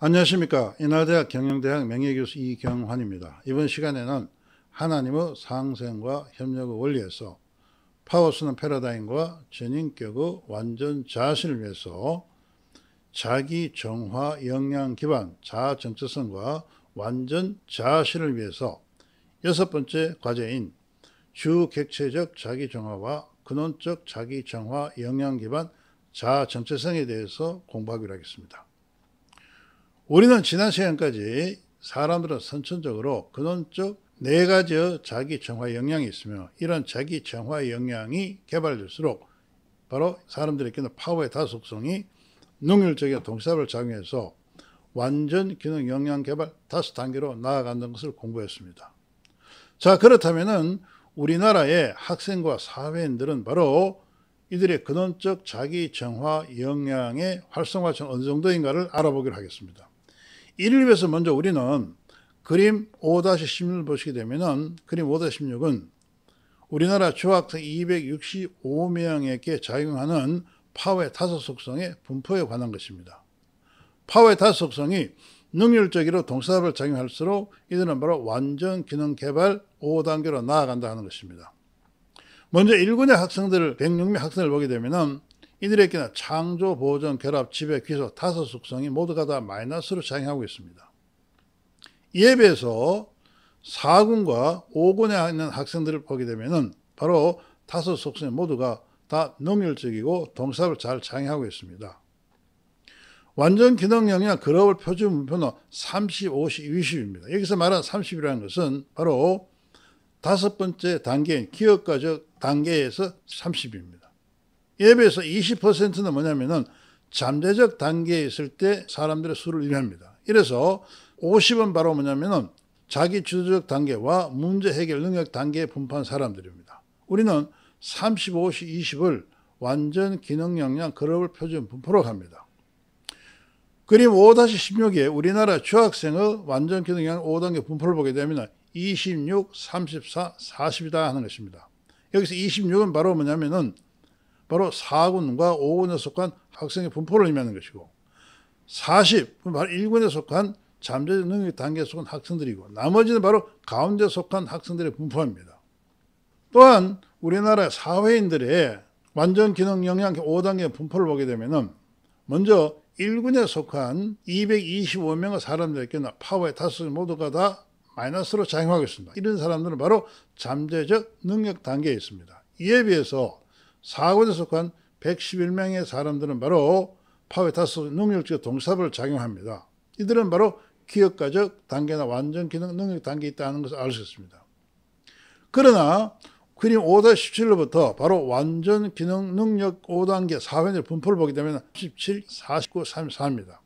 안녕하십니까. 인하대학 경영대학 명예교수 이경환입니다. 이번 시간에는 하나님의 상생과 협력의 원리에서 파워스는 패러다임과 전인격의 완전 자신을 위해서 자기 정화 역량 기반 자아 정체성과 완전 자신을 위해서 여섯 번째 과제인 주객체적 자기 정화와 근원적 자기 정화 역량 기반 자아 정체성에 대해서 공부하기로 하겠습니다. 우리는 지난 시간까지 사람들은 선천적으로 근원적 네 가지의 자기 정화 역량이 있으며 이런 자기 정화 역량이 개발될수록 바로 사람들에게는 파워의 다섯 속성이 능률적인 동시다발 작용해서 완전 기능 역량 개발 다섯 단계로 나아간다는 것을 공부했습니다. 자, 그렇다면은 우리나라의 학생과 사회인들은 바로 이들의 근원적 자기 정화 역량의 활성화가 어느 정도인가를 알아보기로 하겠습니다. 이를 위해서 먼저 우리는 그림 5-16을 보시게 되면은 그림 5-16은 우리나라 중학생 265명에게 작용하는 파워의 다섯 속성의 분포에 관한 것입니다. 파워의 다섯 속성이 능률적으로 동시다발 작용할수록 이들은 바로 완전 기능 개발 5단계로 나아간다 하는 것입니다. 먼저 1군의 학생들 106명 학생을 보게 되면은 이들에게는 창조, 보존, 결합, 지배, 귀소 다섯 속성이 모두가 다 마이너스로 작용하고 있습니다. 이에 비해서 4군과 5군에 있는 학생들을 보게 되면은 바로 다섯 속성이 모두가 다 능률적이고 동시다발 잘 작용하고 있습니다. 완전 기능 역량 글로벌 표준 분포는 30, 50, 20입니다. 여기서 말하는 30이라는 것은 바로 다섯 번째 단계인 기업가적 단계에서 30입니다. 이에 비해서 20%는 뭐냐면은 잠재적 단계에 있을 때 사람들의 수를 의미합니다. 이래서 50은 바로 뭐냐면은 자기 주도적 단계와 문제 해결 능력 단계에 분포한 사람들입니다. 우리는 30, 50, 20을 완전 기능 역량 글로벌 표준 분포로 합니다. 그림 5-16에 우리나라 중학생의 완전 기능 역량 5단계 분포를 보게 되면 26, 34, 40이다 하는 것입니다. 여기서 26은 바로 뭐냐면은 바로 4군과 5군에 속한 학생의 분포를 의미하는 것이고 40은 바로 1군에 속한 잠재적 능력 단계에 속한 학생들이고 나머지는 바로 가운데 속한 학생들의 분포입니다. 또한 우리나라 사회인들의 완전 기능 역량 5단계 분포를 보게 되면은 먼저 1군에 속한 225명의 사람들에게는 파워의 다섯 모두가 다 마이너스로 작용하고 있습니다. 이런 사람들은 바로 잠재적 능력 단계에 있습니다. 이에 비해서 4군에 속한 111명의 사람들은 바로 파워의 다섯 능력적 동시다발을 작용합니다. 이들은 바로 기업가적 단계나 완전 기능 능력 단계에 있다는 것을 알 수 있습니다. 그러나 그림 5-17로부터 바로 완전 기능 능력 5단계 사회인의 분포를 보게 되면 17, 49, 34입니다.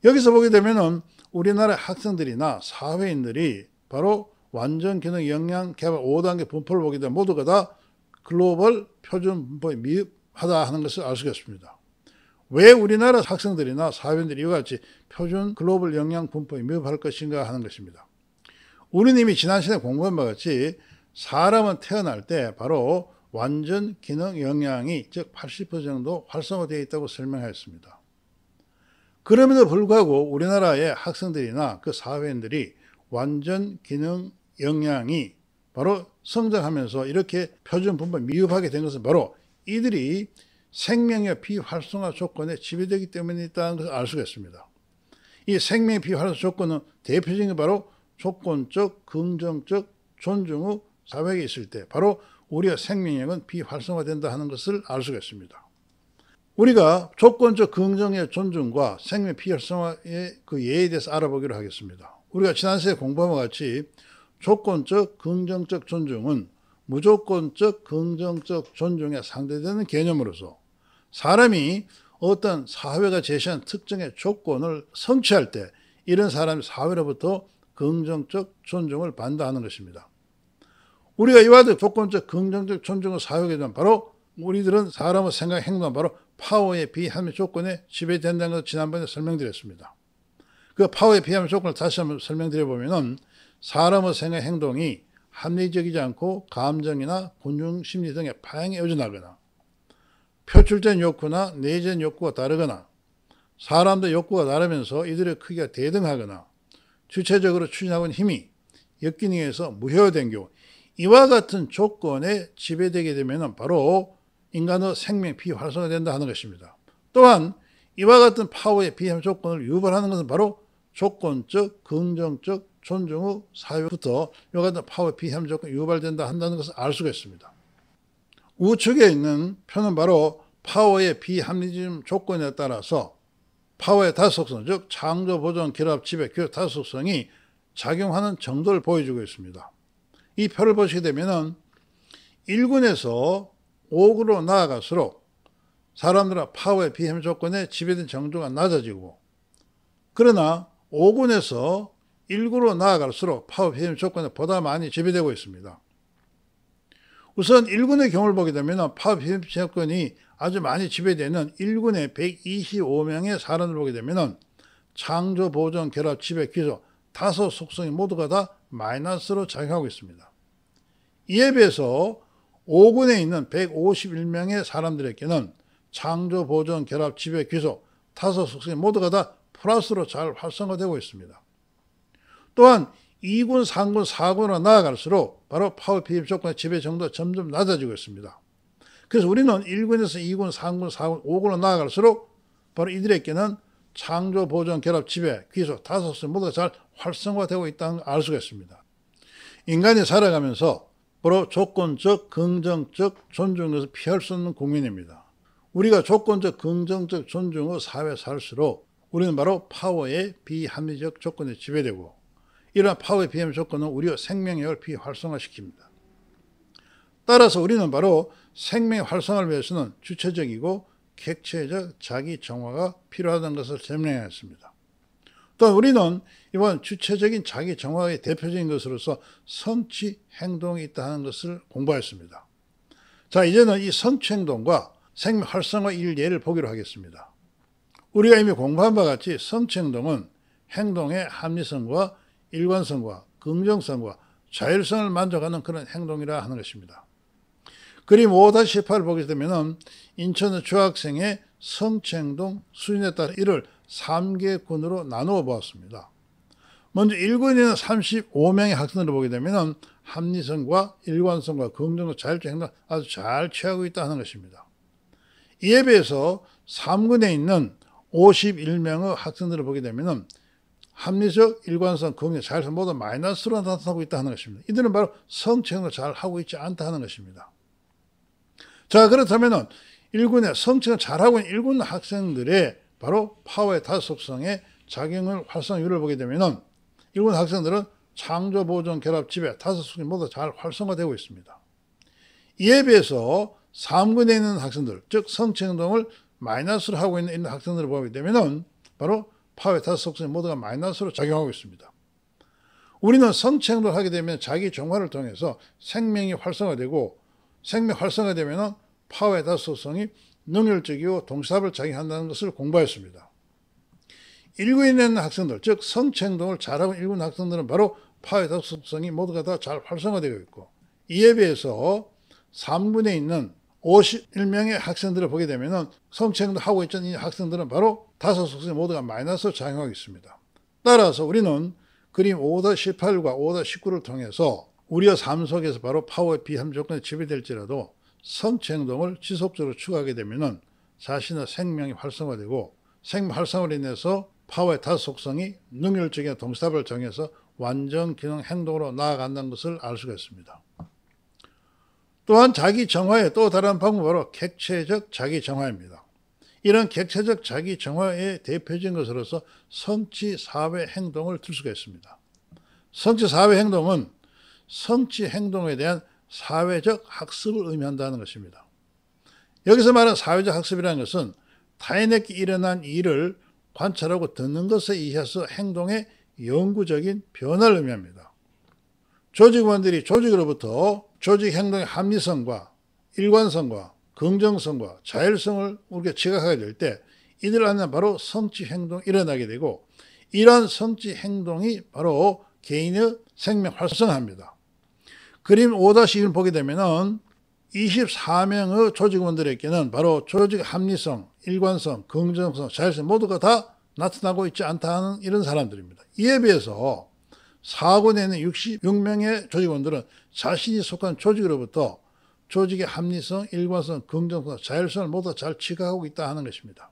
여기서 보게 되면은 우리나라 학생들이나 사회인들이 바로 완전 기능 역량 개발 5단계 분포를 보게 되면 모두가 다 글로벌 표준 분포에 미흡하다 하는 것을 알 수가 있습니다. 왜 우리나라 학생들이나 사회인들이 이와 같이 표준 글로벌 역량 분포에 미흡할 것인가 하는 것입니다. 우리는 이미 지난 시간에 공부한 바와 같이 사람은 태어날 때 바로 완전 기능 역량이 즉 80% 정도 활성화되어 있다고 설명하였습니다. 그럼에도 불구하고 우리나라의 학생들이나 그 사회인들이 완전 기능 역량이 바로 성장하면서 이렇게 표준 분포에 미흡하게 된 것은 바로 이들이 생명의 비활성화 조건에 지배되기 때문에 있다는 것을 알 수가 있습니다. 이 생명의 비활성화 조건은 대표적인 게 바로 조건적, 긍정적, 존중의 사회에 있을 때 바로 우리의 생명력은 비활성화된다 하는 것을 알 수가 있습니다. 우리가 조건적 긍정의 존중과 생명 비활성화의 그 예에 대해서 알아보기로 하겠습니다. 우리가 지난 시간에 공부한 것 같이 조건적 긍정적 존중은 무조건적 긍정적 존중에 상대되는 개념으로서 사람이 어떤 사회가 제시한 특정의 조건을 성취할 때 이런 사람이 사회로부터 긍정적 존중을 받는다는 것입니다. 우리가 이와 같은 조건적 긍정적 존중을 사용하게 되면 바로 우리들은 사람의 생각, 행동은 바로 파워의 비합리 조건에 지배된다는 것을 지난번에 설명드렸습니다. 그 파워의 비합리 조건을 다시 한번 설명드려보면 사람의 생각, 행동이 합리적이지 않고 감정이나 본능 심리 등의 파행에 의존하거나 표출된 욕구나 내재된 욕구가 다르거나 사람들의 욕구가 다르면서 이들의 크기가 대등하거나 주체적으로 추진하고 있는 힘이 역기능에 의해서 무효된 경우, 이와 같은 조건에 지배되게 되면 바로 인간의 생명 비활성화된다 하는 것입니다. 또한 이와 같은 파워의 비합 조건을 유발하는 것은 바로 조건적, 긍정적, 존중 후 사유부터 이와 같은 파워의 비합 조건이 유발된다 한다는 것을 알 수가 있습니다. 우측에 있는 표는 바로 파워의 비합리적 조건에 따라서 파워의 다속성, 즉 창조, 보존, 결합, 지배, 교육 다속성이 작용하는 정도를 보여주고 있습니다. 이 표를 보시게 되면 1군에서 5군으로 나아갈수록 사람들은 파워의 비합 조건에 지배된 정도가 낮아지고, 그러나 5군에서 1군으로 나아갈수록 파워 비합 조건에 보다 많이 지배되고 있습니다. 우선 1군의 경우를 보게 되면 파워 비합 조건이 아주 많이 지배되는 1군의 125명의 사람을 보게 되면 창조, 보존, 결합, 지배, 기소 다섯 속성이 모두가 다 마이너스로 작용하고 있습니다. 이에 비해서 5군에 있는 151명의 사람들에게는 창조, 보존, 결합, 지배, 기소 다섯 속성이 모두가 다 플러스로 잘 활성화되고 있습니다. 또한 2군, 3군, 4군으로 나아갈수록 바로 파워 비합 조건의 지배 정도가 점점 낮아지고 있습니다. 그래서 우리는 1군에서 2군, 3군, 4군, 5군으로 나아갈수록 바로 이들에게는 창조, 보존, 결합, 지배, 기소 다섯 속성이 모두가 잘 활성화되고 있다는 걸 알 수가 있습니다. 인간이 살아가면서 바로 조건적, 긍정적 존중에서 피할 수 없는 국민입니다. 우리가 조건적, 긍정적 존중의 사회에 살수록 우리는 바로 파워의 비합리적 조건에 지배되고, 이러한 파워의 비합리 조건은 우리의 생명력을 비활성화시킵니다. 따라서 우리는 바로 생명의 활성화를 위해서는 주체적이고 객체적 자기 정화가 필요하다는 것을 설명했습니다. 또한 우리는 이번 주체적인 자기 정화의 대표적인 것으로서 성취 행동이 있다는 것을 공부했습니다. 자, 이제는 이 성취 행동과 생명 활성화 일예를 보기로 하겠습니다. 우리가 이미 공부한 바와 같이 성취 행동은 행동의 합리성과 일관성과 긍정성과 자율성을 만족하는 그런 행동이라 하는 것입니다. 그림 5-18을 보게 되면 인천의 중학생의 성취 행동 수준에 따라 이를 3개군으로 나누어 보았습니다. 먼저 1군에는 35명의 학생들을 보게 되면 합리성과 일관성과 긍정과 자율적 행동을 아주 잘 취하고 있다 하는 것입니다. 이에 비해서 3군에 있는 51명의 학생들을 보게 되면 합리적, 일관성, 긍정, 자율성 모두 마이너스로 나타나고 있다 하는 것입니다. 이들은 바로 성취 행동을 잘 하고 있지 않다 하는 것입니다. 자, 그렇다면 1군에 성취를 잘하고 있는 1군 학생들의 바로 파워의 다섯 속성의 작용을 활성화율을 보게 되면 1군 학생들은 창조, 보존, 결합, 지배 다섯 속성이 모두 잘 활성화되고 있습니다. 이에 비해서 3군에 있는 학생들, 즉 성취 행동을 마이너스로 하고 있는 학생들을 보게 되면 바로 파워의 다섯 속성이 모두가 마이너스로 작용하고 있습니다. 우리는 성취 행동을 하게 되면 자기 정화를 통해서 생명이 활성화되고, 생명 활성화되면 파워의 다섯 속성이 능률적이고 동시답을 작용한다는 것을 공부했습니다. 1군에 있는 학생들, 즉 성취 행동을 잘하고 있는 1군 학생들은 바로 파워의 다섯 속성이 모두가 다 잘 활성화되고 있고, 이에 비해서 3군에 있는 51명의 학생들을 보게 되면 성취 행동을 하고 있는 이 학생들은 바로 다섯 속성이 모두가 마이너스로 작용하고 있습니다. 따라서 우리는 그림 5-18과 5-19를 통해서 우리의 삶 속에서 바로 파워의 비합리 조건에 지배될지라도 성취 행동을 지속적으로 추구하게 되면 자신의 생명이 활성화되고, 생명 활성화로 인해서 파워의 다섯 속성이 능률적인 동시답을 정해서 완전 기능 행동으로 나아간다는 것을 알 수가 있습니다. 또한 자기 정화의 또 다른 방법은 바로 객체적 자기 정화입니다. 이런 객체적 자기 정화의 대표적인 것으로서 성취 사회 행동을 들 수가 있습니다. 성취 사회 행동은 성취 행동에 대한 사회적 학습을 의미한다는 것입니다. 여기서 말하는 사회적 학습이라는 것은 타인에게 일어난 일을 관찰하고 듣는 것에 의해서 행동의 영구적인 변화를 의미합니다. 조직원들이 조직으로부터 조직 행동의 합리성과 일관성과 긍정성과 자율성을 우리가 지각하게 될 때 이들 안에 바로 성취 행동이 일어나게 되고, 이러한 성취 행동이 바로 개인의 생명 활성화입니다. 그림 5-1을 보게 되면 24명의 조직원들에게는 바로 조직 합리성, 일관성, 긍정성, 자율성 모두가 다 나타나고 있지 않다 하는 이런 사람들입니다. 이에 비해서 4군에 있는 66명의 조직원들은 자신이 속한 조직으로부터 조직의 합리성, 일관성, 긍정성, 자율성을 모두 잘 지각하고 있다 하는 것입니다.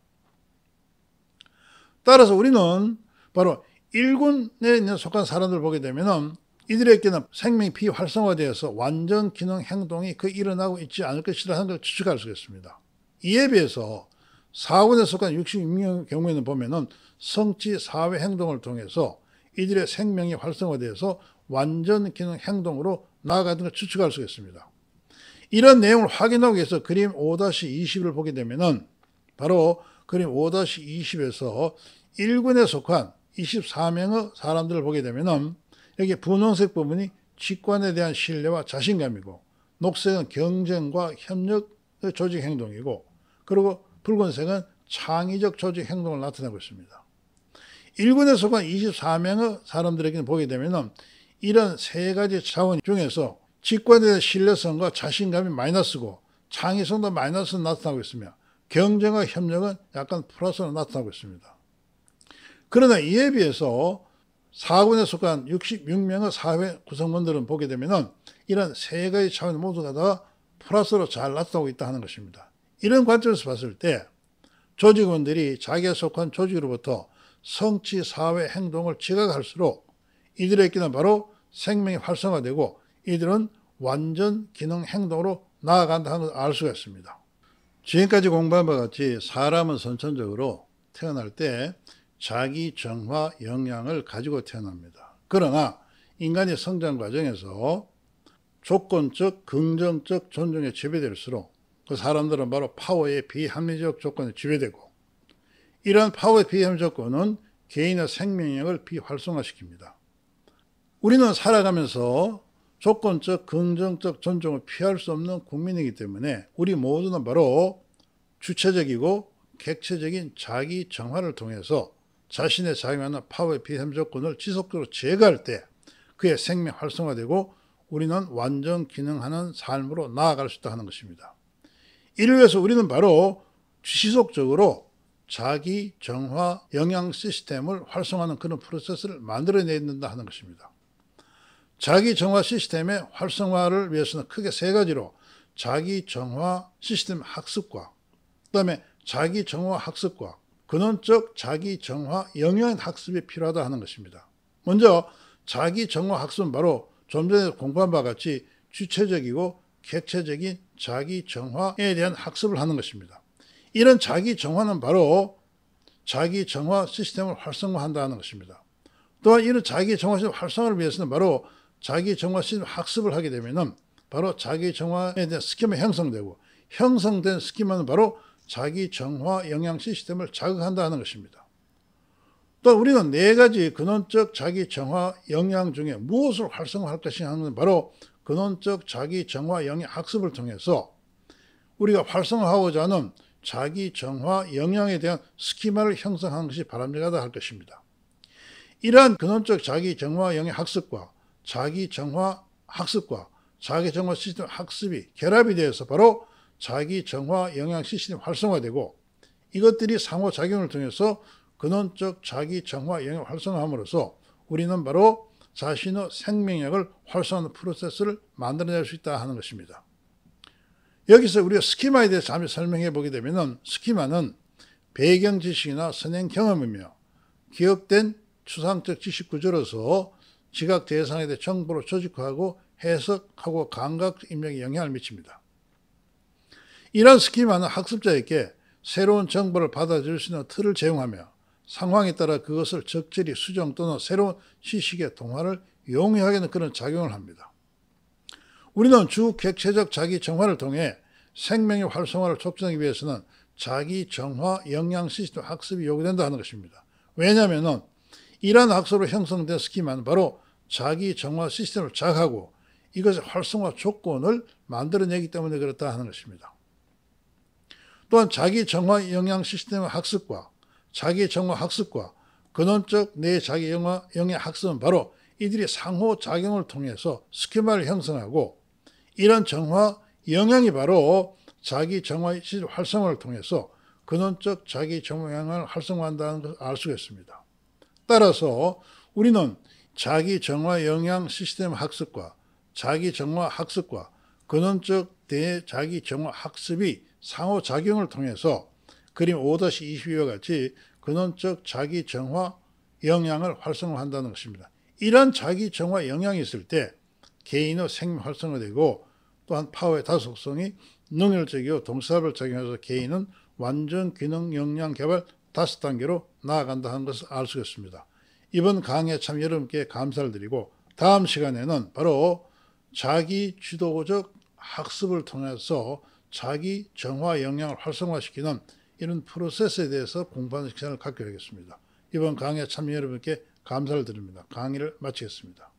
따라서 우리는 바로 1군에 있는 속한 사람들을 보게 되면 이들에게는 생명이 비활성화되어서 완전 기능 행동이 거의 일어나고 있지 않을 것이라 하는 걸 추측할 수 있습니다. 이에 비해서 4군에 속한 66명의 경우에는 보면은 성취 사회 행동을 통해서 이들의 생명이 활성화되어서 완전 기능 행동으로 나아가는 걸 추측할 수 있습니다. 이런 내용을 확인하기 위해서 그림 5-20을 보게 되면은 바로 그림 5-20에서 1군에 속한 24명의 사람들을 보게 되면은 여기 분홍색 부분이 직관에 대한 신뢰와 자신감이고, 녹색은 경쟁과 협력의 조직 행동이고, 그리고 붉은색은 창의적 조직 행동을 나타내고 있습니다. 1군에 속한 24명의 사람들에게는 보게 되면 이런 세 가지 차원 중에서 직관에 대한 신뢰성과 자신감이 마이너스고, 창의성도 마이너스로 나타나고 있으며, 경쟁과 협력은 약간 플러스로 나타나고 있습니다. 그러나 이에 비해서 4군에 속한 66명의 사회 구성원들은 보게 되면 이런 세 가지 차원 모두가 다 플러스로 잘 나타나고 있다 하는 것입니다. 이런 관점에서 봤을 때 조직원들이 자기가 속한 조직으로부터 성취 사회 행동을 지각할수록 이들에게는 바로 생명이 활성화되고 이들은 완전 기능 행동으로 나아간다 하는 걸 알 수가 있습니다. 지금까지 공부한 바와 같이 사람은 선천적으로 태어날 때 자기 정화 영향을 가지고 태어납니다. 그러나 인간의 성장 과정에서 조건적, 긍정적 존중에 지배될수록 그 사람들은 바로 파워의 비합리적 조건에 지배되고, 이러한 파워의 비합리적 조건은 개인의 생명력을 비활성화시킵니다. 우리는 살아가면서 조건적, 긍정적 존중을 피할 수 없는 국민이기 때문에 우리 모두는 바로 주체적이고 객체적인 자기 정화를 통해서 자신의 자기만한 파워의 비합리적 조건을 지속적으로 제거할 때 그의 생명 활성화되고 우리는 완전 기능하는 삶으로 나아갈 수 있다 하는 것입니다. 이를 위해서 우리는 바로 지속적으로 자기 정화 영양 시스템을 활성화하는 그런 프로세스를 만들어내야 된다 하는 것입니다. 자기 정화 시스템의 활성화를 위해서는 크게 세 가지로 자기 정화 시스템 학습과 그 다음에 자기 정화 학습과 근원적 자기 정화 영양 학습이 필요하다 하는 것입니다. 먼저 자기 정화 학습은 바로 좀 전에 공부한 바와 같이 주체적이고 객체적인 자기 정화에 대한 학습을 하는 것입니다. 이런 자기 정화는 바로 자기 정화 시스템을 활성화한다 하는 것입니다. 또한 이런 자기 정화 시스템 활성화를 위해서는 바로 자기 정화 시스템 학습을 하게 되면은 바로 자기 정화에 대한 스키마 형성되고, 형성된 스키마는 바로 자기 정화 영양 시스템을 자극한다 하는 것입니다. 또 우리는 네 가지 근원적 자기 정화 영양 중에 무엇을 활성화할 것이냐 하는 바로 근원적 자기 정화 영양 학습을 통해서 우리가 활성화하고자 하는 자기 정화 영양에 대한 스키마를 형성하는 것이 바람직하다 할 것입니다. 이러한 근원적 자기 정화 영양 학습과 자기 정화 학습과 자기 정화 시스템 학습이 결합이 되어서 바로 자기 정화 영양 시스템이 활성화되고, 이것들이 상호작용을 통해서 근원적 자기 정화 영양 활성화함으로써 우리는 바로 자신의 생명력을 활성화하는 프로세스를 만들어낼 수 있다 하는 것입니다. 여기서 우리가 스키마에 대해서 잠시 설명해 보게 되면, 스키마는 배경 지식이나 선행 경험이며 기억된 추상적 지식 구조로서 지각 대상에 대해 정보를 조직화하고 해석하고 감각 입력에 영향을 미칩니다. 이러한 스키마는 학습자에게 새로운 정보를 받아들일 수 있는 틀을 제공하며 상황에 따라 그것을 적절히 수정 또는 새로운 지식의 동화를 용이하게 하는 그런 작용을 합니다. 우리는 주객체적 자기 정화를 통해 생명의 활성화를 촉진하기 위해서는 자기 정화 영양 시스템 학습이 요구된다 하는 것입니다. 왜냐하면 이러한 학습으로 형성된 스키마는 바로 자기 정화 시스템을 자극하고 이것의 활성화 조건을 만들어내기 때문에 그렇다 하는 것입니다. 또한 자기 정화 영양 시스템의 학습과 자기 정화 학습과 근원적 내 자기 영양 학습은 바로 이들이 상호작용을 통해서 스키마를 형성하고, 이런 정화 영양이 바로 자기 정화 시스템 활성화를 통해서 근원적 자기 정화 영향을 활성화한다는 것을 알 수가 있습니다. 따라서 우리는 자기 정화 영향 시스템 학습과 자기 정화 학습과 근원적 대자기 정화 학습이 상호작용을 통해서 그림 5-22와 같이 근원적 자기 정화 영향을 활성화한다는 것입니다. 이런 자기 정화 영향이 있을 때 개인의 생명 활성화되고 또한 파워의 다속성이 능률적이고 동시다발 작용해서 개인은 완전 기능 역량 개발 5단계로 나아간다 하는 것을 알 수가 있습니다. 이번 강의에 참 여러분께 감사를 드리고 다음 시간에는 바로 자기 주도적 학습을 통해서 자기 정화 역량을 활성화시키는 이런 프로세스에 대해서 공부하는 시간을 갖기로 하겠습니다. 이번 강의에 참여 여러분께 감사를 드립니다. 강의를 마치겠습니다.